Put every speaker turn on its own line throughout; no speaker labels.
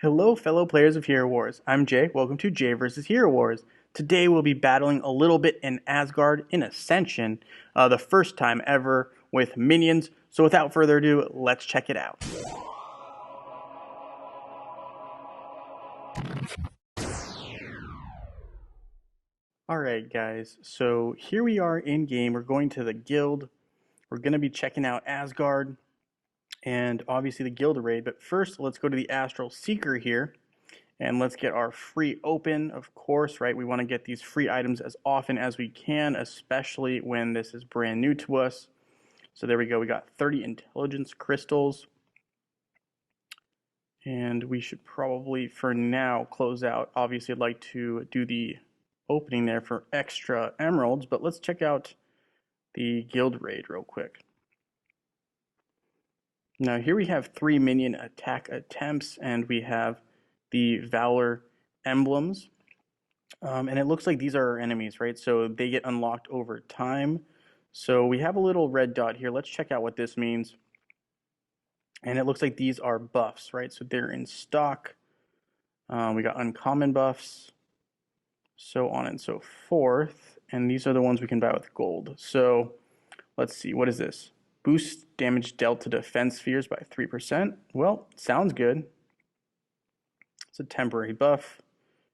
Hello, fellow players of Hero Wars. I'm Jay. Welcome to Jay vs. Hero Wars. Today we'll be battling a little bit in Asgard in Ascension, the first time ever with minions. So without further ado, let's check it out. Alright guys, so here we are in game. We're going to the guild. We're going to be checking out Asgard and obviously the guild raid. But first, let's go to the Astral Seeker here. And let's get our free open, of course, right? We want to get these free items as often as we can, especially when this is brand new to us. So there we go. We got 30 intelligence crystals. And we should probably, for now, close out. Obviously, I'd like to do the opening there for extra emeralds, but let's check out the guild raid real quick. Now, here we have 3 minion attack attempts, and we have the Valor Emblems. And it looks like these are our enemies, right? So they get unlocked over time. So we have a little red dot here. Let's check out what this means. And it looks like these are buffs, right? So they're in stock. We got uncommon buffs, so on and so forth. And these are the ones we can buy with gold. So let's see, what is this? Boost damage dealt to defense spheres by 3%. Well, sounds good. It's a temporary buff.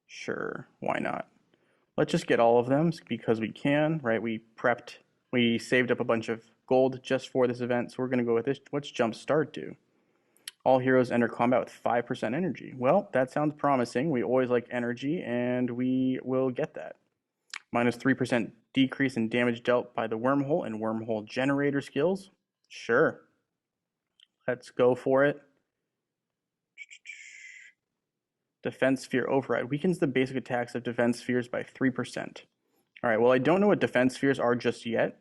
Sure, why not? Let's just get all of them because we can, right? We saved up a bunch of gold just for this event, so we're going to go with this. What's Jump Start do? All heroes enter combat with 5% energy. Well, that sounds promising. We always like energy, and we will get that. Minus 3% decrease in damage dealt by the wormhole and wormhole generator skills. Sure. Let's go for it. Defense Sphere Override weakens the basic attacks of defense spheres by 3%. All right, well, I don't know what defense spheres are just yet,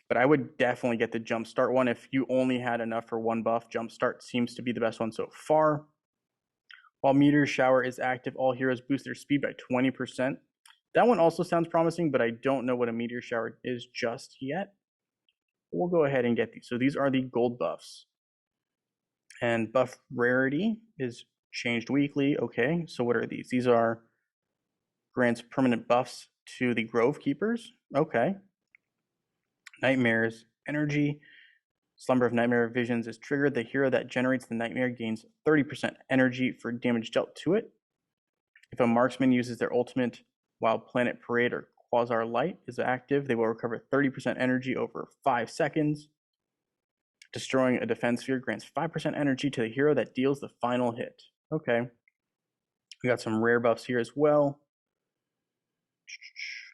but I would definitely get the Jumpstart one. If you only had enough for one buff, Jumpstart seems to be the best one so far. While Meteor Shower is active, all heroes boost their speed by 20%. That one also sounds promising, but I don't know what a Meteor Shower is just yet. We'll go ahead and get these. So these are the gold buffs. And buff rarity is changed weekly. Okay, so what are these? These are grants permanent buffs to the Grove Keepers. Okay. Nightmares energy. Slumber of Nightmare Visions is triggered. The hero that generates the nightmare gains 30% energy for damage dealt to it. If a marksman uses their ultimate while Planet Parade or Quasar Light is active, they will recover 30% energy over 5 seconds. Destroying a defense sphere grants 5% energy to the hero that deals the final hit. Okay. We got some rare buffs here as well.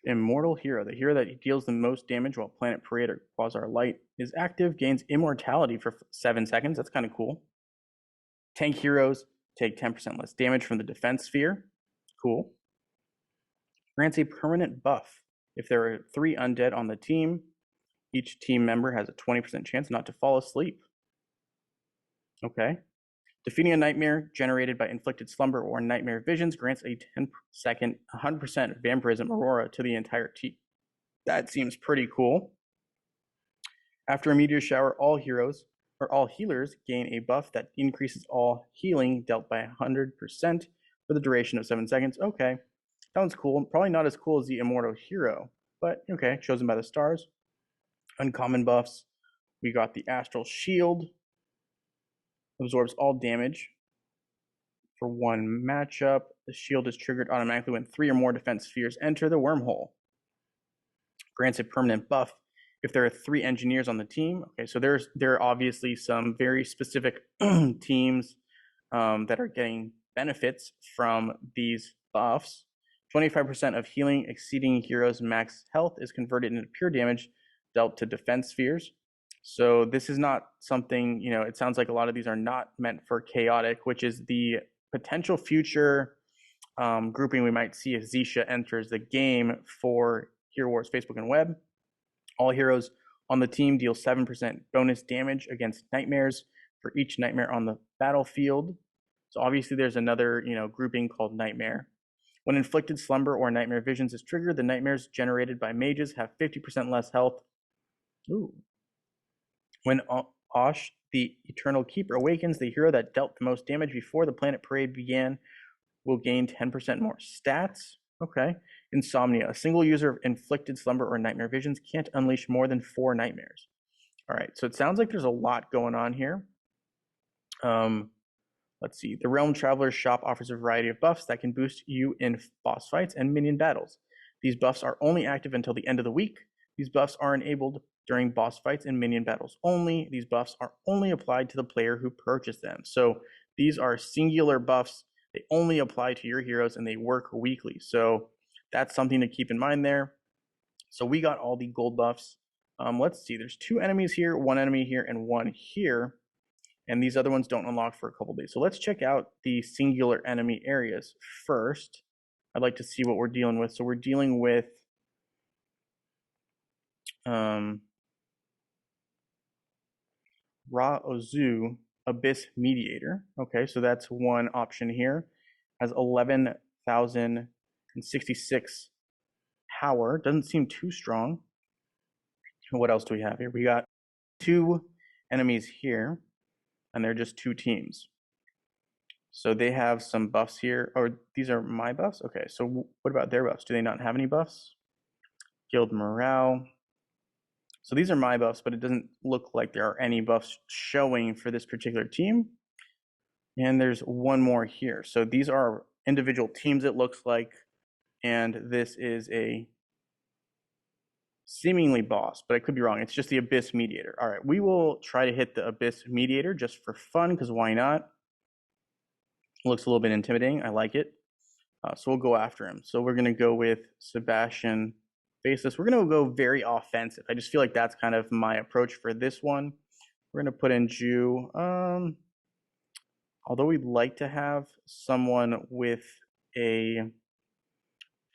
Immortal Hero. The hero that deals the most damage while Planet Parade or Quasar Light is active gains immortality for 7 seconds. That's kind of cool. Tank heroes take 10% less damage from the defense sphere. Cool. Grants a permanent buff. If there are 3 undead on the team, each team member has a 20% chance not to fall asleep. Okay. Defeating a nightmare generated by inflicted slumber or nightmare visions grants a 10-second 100% vampirism aurora to the entire team. That seems pretty cool. After a meteor shower, all heroes or all healers gain a buff that increases all healing dealt by 100% for the duration of 7 seconds. Okay, sounds cool. Probably not as cool as the Immortal Hero, but okay, chosen by the stars. Uncommon buffs. We got the Astral Shield. Absorbs all damage for 1 matchup. The shield is triggered automatically when 3 or more defense spheres enter the wormhole. Grants a permanent buff if there are 3 engineers on the team. Okay, so there are obviously some very specific teams that are getting benefits from these buffs. 25% of healing exceeding heroes' max health is converted into pure damage dealt to defense spheres. So this is not something, it sounds like a lot of these are not meant for chaotic, which is the potential future grouping we might see if Zisha enters the game for Hero Wars Facebook and web. All heroes on the team deal 7% bonus damage against nightmares for each nightmare on the battlefield. So obviously there's another, grouping called nightmare. When inflicted slumber or nightmare visions is triggered, the nightmares generated by mages have 50% less health. Ooh. When Osh The Eternal Keeper awakens. The hero that dealt the most damage before the Planet Parade began will gain 10% more stats. Okay. Insomnia. A single user of inflicted slumber or nightmare visions can't unleash more than 4 nightmares. All right. So it sounds like there's a lot going on here. Let's see. The Realm Traveler's Shop offers a variety of buffs that can boost you in boss fights and minion battles. These buffs are only active until the end of the week. These buffs are enabled during boss fights and minion battles only. These buffs are only applied to the player who purchased them. So these are singular buffs. They only apply to your heroes and they work weekly. So that's something to keep in mind there. So we got all the gold buffs. Let's see. There's 2 enemies here, 1 enemy here, and 1 here. And these other ones don't unlock for a couple days. So let's check out the singular enemy areas first. I'd like to see what we're dealing with. So we're dealing with Ra-Ozu, Abyss Mediator. Okay, so that's one option here. Has 11,066 power. Doesn't seem too strong. What else do we have here? We got 2 enemies here, and they're just 2 teams. So they have some buffs here, or these are my buffs? Okay, so what about their buffs? Do they not have any buffs? Guild morale. So these are my buffs, but it doesn't look like there are any buffs showing for this particular team. And there's 1 more here. So these are individual teams, it looks like, and this is a seemingly boss, but I could be wrong. It's just the Abyss Mediator. All right, we will try to hit the Abyss Mediator just for fun, because why not? It looks a little bit intimidating. I like it. So we'll go after him. So we're going to go with Sebastian Faceless. We're going to go very offensive. I just feel like that's kind of my approach for this one. We're going to put in Jew. Although we'd like to have someone with a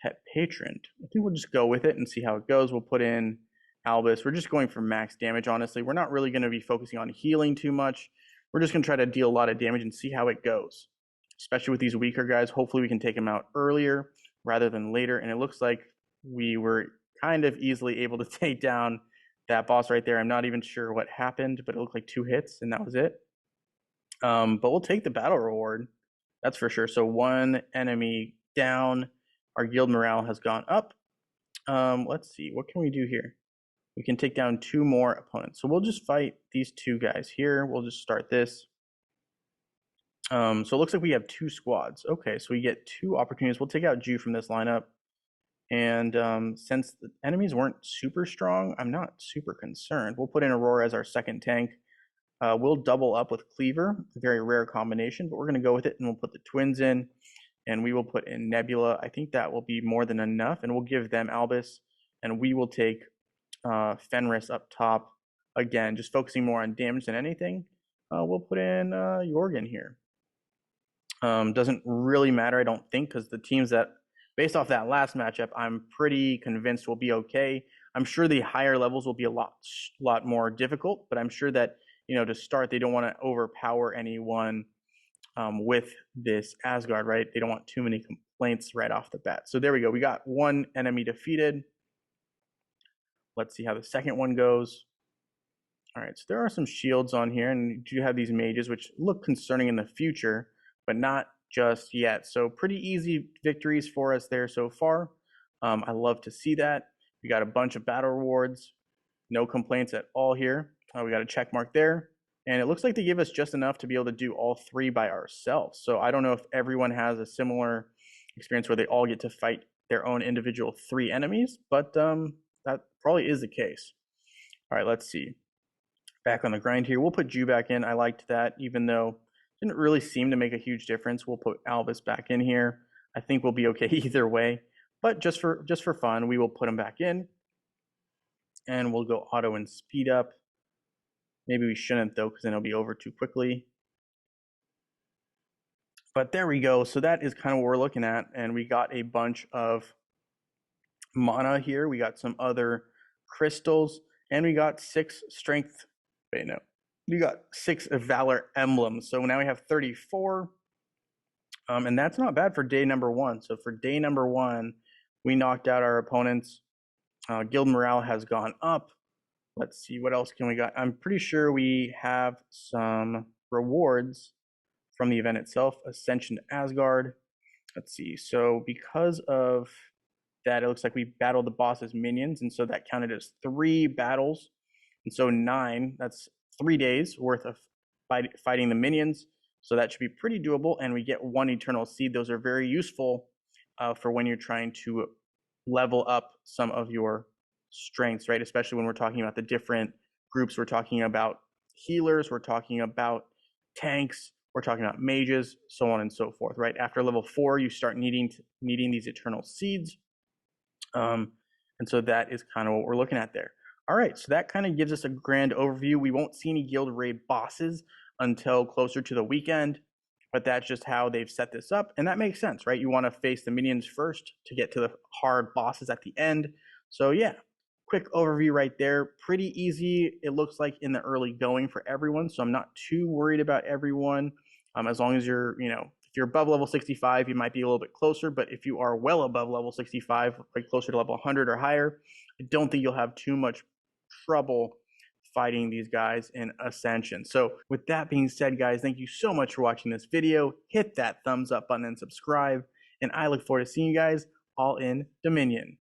pet patron, I think we'll just go with it and see how it goes. We'll put in Albus. We're just going for max damage, honestly. We're not really going to be focusing on healing too much. We're just going to try to deal a lot of damage and see how it goes, especially with these weaker guys. Hopefully we can take them out earlier rather than later. And it looks like we were kind of easily able to take down that boss right there. I'm not even sure what happened, but it looked like 2 hits and that was it. But we'll take the battle reward. That's for sure. So 1 enemy down. Our guild morale has gone up. Let's see. What can we do here? We can take down 2 more opponents. So we'll just fight these 2 guys here. We'll just start this. So it looks like we have 2 squads. Okay, so we get 2 opportunities. We'll take out Jew from this lineup. And since the enemies weren't super strong, I'm not super concerned. We'll put in Aurora as our second tank. We'll double up with Cleaver, a very rare combination, but we're going to go with it, and we'll put the twins in, and we will put in Nebula. I think that will be more than enough, and we'll give them Albus, and we will take Fenris up top. Again, just focusing more on damage than anything. We'll put in Jorgen here. Doesn't really matter, I don't think, because the teams that, based off that last matchup, I'm pretty convinced will be okay. I'm sure the higher levels will be a lot more difficult, but I'm sure that, to start, they don't want to overpower anyone with this Asgard, right? They don't want too many complaints right off the bat. So there we go. We got 1 enemy defeated. Let's see how the second one goes. All right, so there are some shields on here, and you have these mages, which look concerning in the future, but not just yet. So pretty easy victories for us there so far. I love to see that. We got a bunch of battle rewards. No complaints at all here. We got a check mark there. And it looks like they give us just enough to be able to do all 3 by ourselves. So I don't know if everyone has a similar experience where they all get to fight their own individual 3 enemies, but that probably is the case. All right, let's see. Back on the grind here. We'll put Jew back in. I liked that, even though it didn't really seem to make a huge difference. We'll put Albus back in here. I think we'll be okay either way. But just for fun, we will put him back in. And we'll go auto and speed up. Maybe we shouldn't, though, because then it'll be over too quickly. But there we go. So that is kind of what we're looking at. And we got a bunch of mana here. We got some other crystals. And we got 6 strength. Wait, no. We got 6 Valor Emblems. So now we have 34. And that's not bad for day number 1. So for day number 1, we knocked out our opponents. Guild morale has gone up. Let's see, what else can we got? I'm pretty sure we have some rewards from the event itself. Ascension to Asgard. Let's see. So because of that, it looks like we battled the boss's minions, and so that counted as 3 battles. And so 9, that's 3 days worth of fighting the minions. So that should be pretty doable, and we get 1 eternal seed. Those are very useful for when you're trying to level up some of your strengths, right? Especially when we're talking about the different groups. We're talking about healers, we're talking about tanks, we're talking about mages, so on and so forth, right? After level 4, you start needing these eternal seeds. And so that is kind of what we're looking at there. All right, so that kind of gives us a grand overview. We won't see any guild raid bosses until closer to the weekend, but that's just how they've set this up, and that makes sense, right? You want to face the minions first to get to the hard bosses at the end. So yeah, quick overview right there. Pretty easy, it looks like, in the early going for everyone, so I'm not too worried about everyone. As long as you're, if you're above level 65, you might be a little bit closer, but if you are well above level 65, like closer to level 100 or higher, I don't think you'll have too much trouble fighting these guys in Ascension. So with that being said, guys, thank you so much for watching this video. Hit that thumbs up button and subscribe, and I look forward to seeing you guys all in Dominion.